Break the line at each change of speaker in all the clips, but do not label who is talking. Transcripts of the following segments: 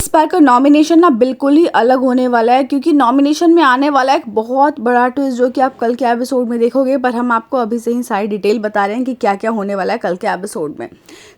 इस बार का नॉमिनेशन ना बिल्कुल ही अलग होने वाला है, क्योंकि नॉमिनेशन में आने वाला है एक बहुत बड़ा ट्विस्ट जो कि आप कल के एपिसोड में देखोगे। पर हम आपको अभी से ही सारी डिटेल बता रहे हैं कि क्या क्या होने वाला है कल के एपिसोड में।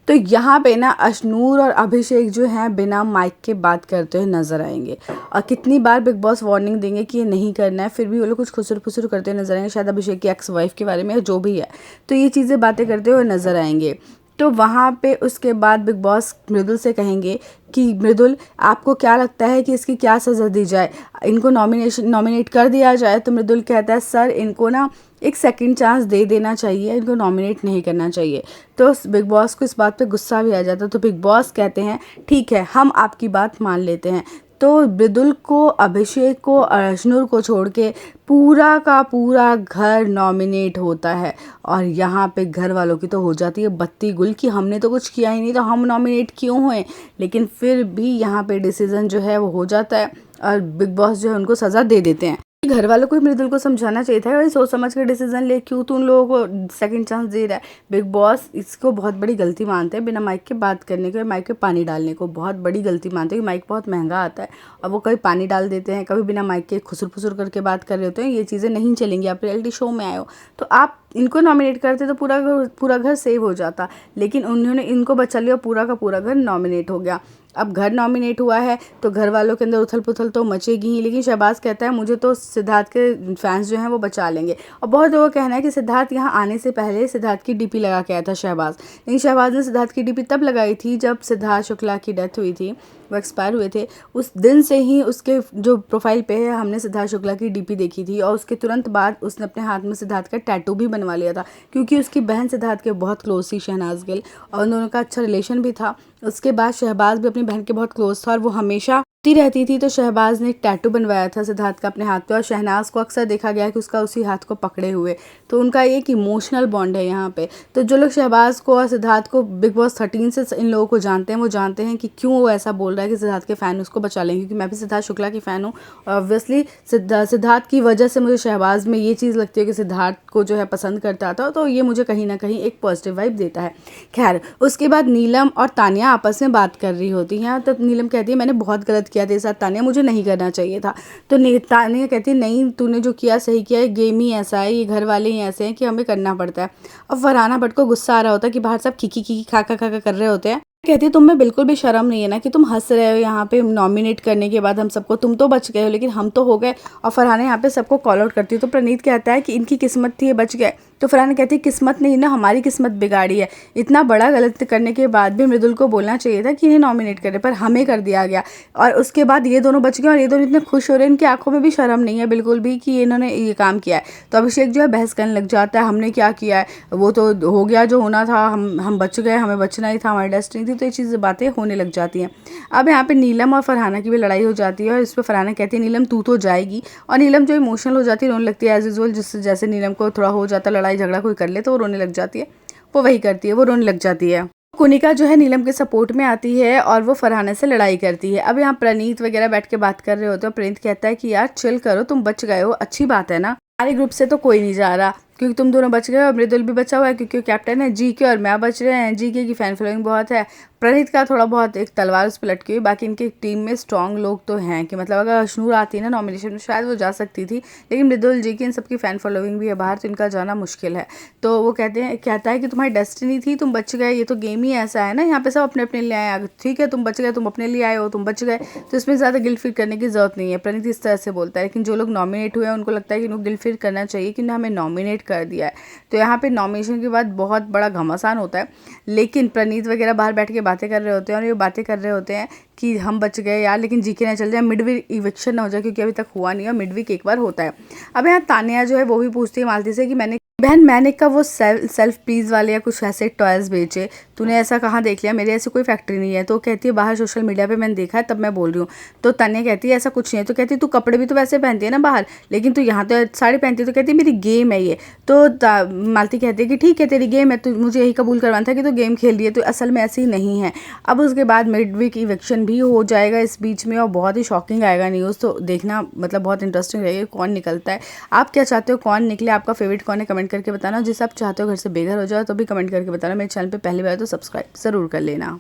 तो यहाँ पे ना अशनूर और अभिषेक जो हैं बिना माइक के बात करते हुए नजर आएंगे, और कितनी बार बिग बॉस वार्निंग देंगे कि ये नहीं करना है, फिर भी वो लोग कुछ खुसर फुसर करते नजर आएंगे, शायद अभिषेक की एक्स वाइफ के बारे में जो भी है। तो ये चीज़ें बातें करते हुए नजर आएंगे। तो वहाँ पे उसके बाद बिग बॉस मृदुल से कहेंगे कि मृदुल, आपको क्या लगता है कि इसकी क्या सज़ा दी जाए, इनको नॉमिनेट कर दिया जाए। तो मृदुल कहता है सर, इनको ना एक सेकंड चांस दे देना चाहिए, इनको नॉमिनेट नहीं करना चाहिए। तो बिग बॉस को इस बात पे गुस्सा भी आ जाता है। तो बिग बॉस कहते हैं ठीक है, हम आपकी बात मान लेते हैं। तो मृदुल को, अभिषेक को और अशनूर को छोड़ के पूरा का पूरा घर नॉमिनेट होता है। और यहाँ पे घर वालों की तो हो जाती है बत्ती गुल कि हमने तो कुछ किया ही नहीं, तो हम नॉमिनेट क्यों हुए। लेकिन फिर भी यहाँ पे डिसीजन जो है वो हो जाता है और बिग बॉस जो है उनको सज़ा दे देते हैं। घर वालों को मृदुल को समझाना चाहिए था, भाई सोच समझ कर डिसीजन ले, क्यों तू उन लोगों को सेकंड चांस दे रहा है। बिग बॉस इसको बहुत बड़ी गलती मानते हैं, बिना माइक के बात करने को, माइक पे पानी डालने को बहुत बड़ी गलती मानते हैं। माइक बहुत महंगा आता है और वो कभी पानी डाल देते हैं, कभी बिना माइक के खुसुर फुसुर करके बात कर रहे होते हैं। ये चीज़ें नहीं चलेंगी। आप रियलिटी शो में आए हो तो आप इनको नॉमिनेट करते तो पूरा घर सेव हो जाता, लेकिन उन्होंने इनको बचा लिया, पूरा का पूरा घर नॉमिनेट हो गया। अब घर नॉमिनेट हुआ है तो घर वालों के अंदर उथल पुथल तो मचेगी ही, लेकिन शहबाज कहता है मुझे तो सिद्धार्थ के फैंस जो हैं वो बचा लेंगे। और बहुत लोगों का कहना है कि सिद्धार्थ यहाँ आने से पहले सिद्धार्थ की डीपी लगा के आया था शहबाज, लेकिन शहबाज ने सिद्धार्थ की डीपी तब लगाई थी जब सिद्धार्थ शुक्ला की डेथ हुई थी, वो एक्सपायर हुए थे। उस दिन से ही उसके जो प्रोफाइल पे है हमने सिद्धार्थ शुक्ला की डीपी देखी थी, और उसके तुरंत बाद उसने अपने हाथ में सिद्धार्थ का टैटू भी बनवा लिया था, क्योंकि उसकी बहन सिद्धार्थ के बहुत क्लोज थी, शहनाज गिल, और उन दोनों का अच्छा रिलेशन भी था। उसके बाद शहबाज भी अपनी बहन के बहुत क्लोज था और वो हमेशा रहती थी। तो शहबाज ने एक टैटू बनवाया था सिद्धार्थ का अपने हाथ पे, और शहनाज को अक्सर देखा गया कि उसका उसी हाथ को पकड़े हुए। तो उनका एक इमोशनल बॉन्ड है यहाँ पे। तो जो लोग शहबाज को और सिद्धार्थ को बिग बॉस 13 से इन लोगों को जानते हैं, वो जानते हैं कि क्यों वो ऐसा बोल रहा है कि सिद्धार्थ के फ़ैन उसको बचा लेंगे, क्योंकि मैं भी सिद्धार्थ शुक्ला की फ़ैन हूँ। और ऑब्वियसली सिद्धार्थ की वजह से मुझे शहबाज में ये चीज़ लगती है कि सिद्धार्थ को जो है पसंद करता था, तो ये मुझे कहीं ना कहीं एक पॉजिटिव वाइब देता है। खैर, उसके बाद नीलम और तानिया आपस में बात कर रही होती हैं। तो नीलम कहती है मैंने बहुत गलत किया तेरे साथ तानिया, मुझे नहीं करना चाहिए था। तो तानिया कहती है नहीं, तूने जो किया सही किया है, गेम ही ऐसा है, ये घर वाले ही ऐसे हैं कि हमें करना पड़ता है। अब फरहाना भट्ट को गुस्सा आ रहा होता है कि बाहर सब खी खी खा खा कर रहे होते हैं। कहती है तुम में बिल्कुल भी शर्म नहीं है ना कि तुम हंस रहे हो यहाँ पे नॉमिनेट करने के बाद हम सबको, तुम तो बच गए हो लेकिन हम तो हो गए। और फरहाना यहाँ पे सबको कॉल आउट करती है। तो प्रणीत कहता है कि इनकी किस्मत थी, ये बच गए। तो फरहाना कहती है किस्मत नहीं ना, हमारी किस्मत बिगाड़ी है। इतना बड़ा गलत करने के बाद भी मृदुल को बोलना चाहिए था कि इन्हें नॉमिनेट करे, पर हमें कर दिया गया। और उसके बाद ये दोनों बच गए और ये दोनों इतने खुश हो रहे हैं, इनकी आंखों में भी शर्म नहीं है बिल्कुल भी कि इन्होंने ये काम किया है। तो अभिषेक जो है बहस करने लग जाता है, हमने क्या किया है, वो तो हो गया जो होना था, हम बच गए, हमें बचना ही था, हमारी डेस्टिनी थी। तो ये चीज़ें बातें होने लग जाती हैं। अब यहाँ पे नीलम और फरहाना की भी लड़ाई हो जाती है, और इस पर फरहाना कहती है नीलम तू तो जाएगी, और नीलम जो इमोशनल हो जाती है, रोने लगती है एज यूजुअल। जिससे जैसे नीलम को थोड़ा हो जाता है लड़ाई झगड़ा कोई कर ले तो वो रोने लग जाती है, वो वही करती है, वो रोने लग जाती है। कुनिका जो है नीलम के सपोर्ट में आती है और वो फरहाना से लड़ाई करती है। अब यहाँ प्रणीत वगैरह बैठ के बात कर रहे होते हैं। प्रणीत कहता है कि यार चिल करो, तुम बच गए हो, अच्छी बात है ना, हमारे ग्रुप से तो कोई नहीं जा रहा क्योंकि तुम दोनों बच गए हो। मृदुल भी बचा हुआ है क्योंकि कैप्टन है, जीके और मैं बच रहे हैं, जीके की फैन फॉलोइंग बहुत है। प्रणीत का थोड़ा बहुत एक तलवार उस पर लटकी हुई, बाकी इनकी टीम में स्ट्रॉन्ग लोग तो हैं कि मतलब अगर अशनूर आती है ना नॉमिनेशन में शायद वो जा सकती थी, लेकिन मृदुल जी की इन सबकी फ़ैन फॉलोइंग भी है बाहर, तो इनका जाना मुश्किल है। तो वो कहता है कि तुम्हारी डेस्टिनी थी, तुम बच गए, ये तो गेम ही ऐसा है ना, यहाँ पे सब अपने अपने लिए आए, ठीक है तुम बच गए, तुम अपने लिए आए हो, तुम बच गए, तो इसमें ज़्यादा गिल्ट फील करने की ज़रूरत नहीं है। प्रणीत इस तरह से बोलता है, लेकिन जो लोग नॉमिनेट हुए हैं उनको लगता है कि उनको गिल्ट फील करना चाहिए कि ना हमें नॉमिनेट कर दिया है। तो यहाँ पे नॉमिनेशन के बाद बहुत बड़ा घमासान होता है, लेकिन प्रणीत वगैरह बाहर बैठ के बातें कर रहे होते हैं और ये बातें कर रहे होते हैं कि हम बच गए यार, लेकिन जीके ना चल जाए, मिड वीक इविक्शन ना हो जाए, क्योंकि अभी तक हुआ नहीं है, मिड वीक एक बार होता है। अब यहाँ तानिया जो है वो भी पूछती है मालती से कि मैंने कब वो सेल्फ प्लीज़ वाले या कुछ ऐसे टॉयज़ बेचे, तूने ऐसा कहाँ देख लिया, मेरी ऐसी कोई फैक्ट्री नहीं है। तो कहती है बाहर सोशल मीडिया पे मैंने देखा है तब मैं बोल रही हूँ। तो तानिया कहती है ऐसा कुछ नहीं है। तो कहती है तू कपड़े भी तो वैसे पहनती है ना बाहर, लेकिन तू यहाँ तो साड़ी पहनती है। तो कहती है मेरी गेम है ये। तो मालती कहती है कि ठीक है तेरी गेम है, तो मुझे यही कबूल करवाना था कि तू गेम खेल रही है, तो असल में ऐसी नहीं है। अब उसके बाद मिड वीक इविक्शन भी हो जाएगा इस बीच में, और बहुत ही शॉकिंग आएगा न्यूज़, तो देखना मतलब बहुत इंटरेस्टिंग रहेगा कौन निकलता है। आप क्या चाहते हो कौन निकले, आपका फेवरेट कौन है, कमेंट करके बताना। जिस आप चाहते हो घर से बेघर हो जाओ तो भी कमेंट करके बताना। मेरे चैनल पे पहली बार तो सब्सक्राइब ज़रूर कर लेना।